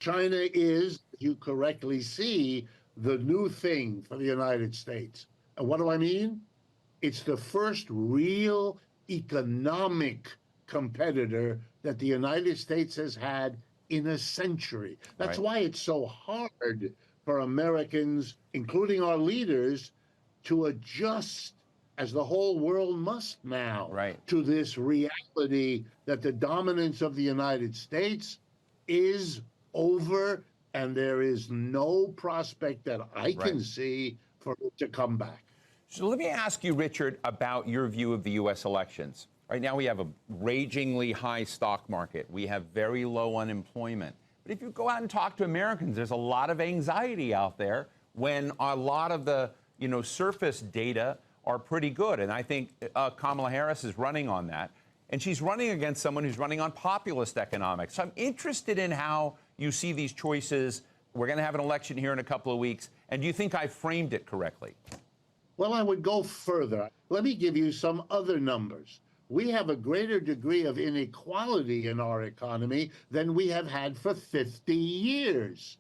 China is, you correctly see, the new thing for the United States. And what do I mean? It's the first real economic competitor that the United States has had in a century. That's Right. why it's so hard for Americans, including our leaders, to adjust, as the whole world must now, Right. to this reality that the dominance of the United States is over, and there is no prospect that I Right. can see for it to come back. So let me ask you, Richard, about your view of the U.S. elections. Right now, we have a ragingly high stock market. We have very low unemployment. But if you go out and talk to Americans, there's a lot of anxiety out there when a lot of the, surface data are pretty good. And I think Kamala Harris is running on that. And she's running against someone who's running on populist economics. So I'm interested in how you see these choices. We're going to have an election here in a couple of weeks. And do you think I framed it correctly? Well, I would go further. Let me give you some other numbers. We have a greater degree of inequality in our economy than we have had for 50 years.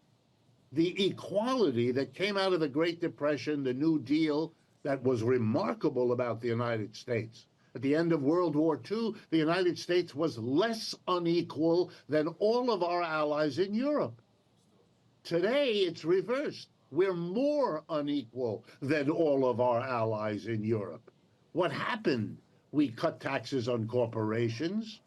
The equality that came out of the Great Depression, the New Deal, that was remarkable about the United States. At the end of World War II, the United States was less unequal than all of our allies in Europe. Today, it's reversed. We're more unequal than all of our allies in Europe. What happened? We cut taxes on corporations.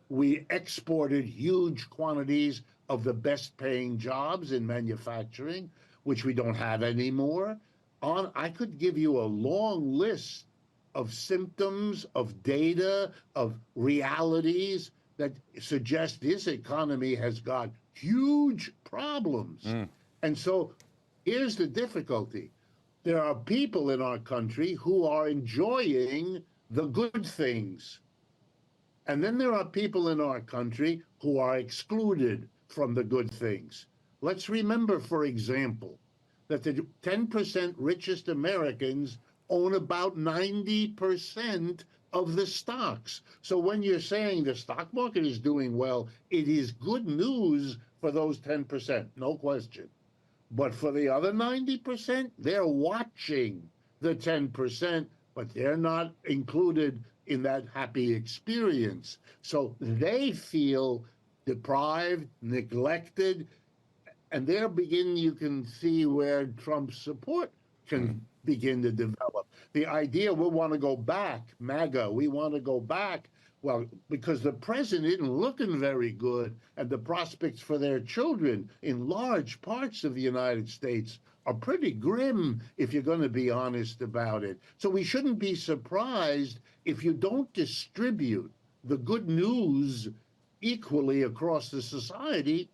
We exported huge quantities of the best paying jobs in manufacturing, which we don't have anymore. I could give you a long list of symptoms, of data, of realities that suggest this economy has got huge problems. And so here's the difficulty. There are people in our country who are enjoying the good things. And then there are people in our country who are excluded from the good things. Let's remember, for example, that the 10% richest Americans own about 90% of the stocks. So when you're saying the stock market is doing well, it is good news for those 10%, no question. But for the other 90%, they're watching the 10%, but they're not included in that happy experience. So they feel deprived, neglected, and there you can see where Trump's support can begin to develop. The idea we want to go back, MAGA, we want to go back, well, because the president isn't looking very good, and the prospects for their children in large parts of the United States are pretty grim, if you're going to be honest about it. So we shouldn't be surprised if you don't distribute the good news equally across the society.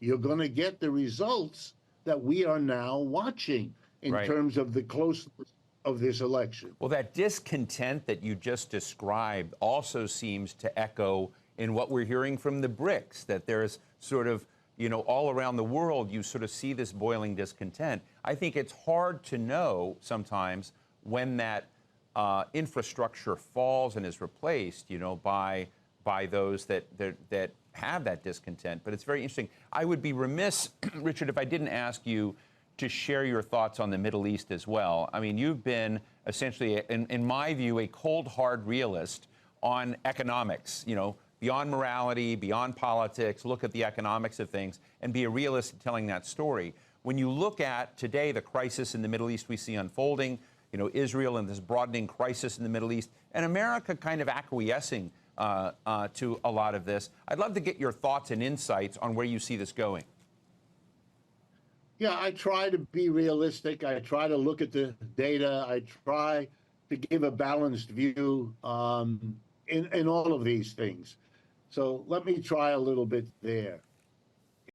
You're going to get the results that we are now watching in terms of the closeness of this election. Well, that discontent that you just described also seems to echo in what we're hearing from the BRICS, that there's sort of, all around the world, you sort of see this boiling discontent. I think it's hard to know sometimes when that infrastructure falls and is replaced, by those that have that discontent. But it's very interesting. I would be remiss, Richard, if I didn't ask you to share your thoughts on the Middle East as well. I mean, you've been essentially, in my view, a cold, hard realist on economics, beyond morality, beyond politics, look at the economics of things and be a realist in telling that story. When you look at today the crisis in the Middle East we see unfolding, Israel and this broadening crisis in the Middle East, and America kind of acquiescing to a lot of this, I'd love to get your thoughts and insights on where you see this going. Yeah, I try to be realistic. I try to look at the data. I try to give a balanced view in all of these things. So let me try a little bit there.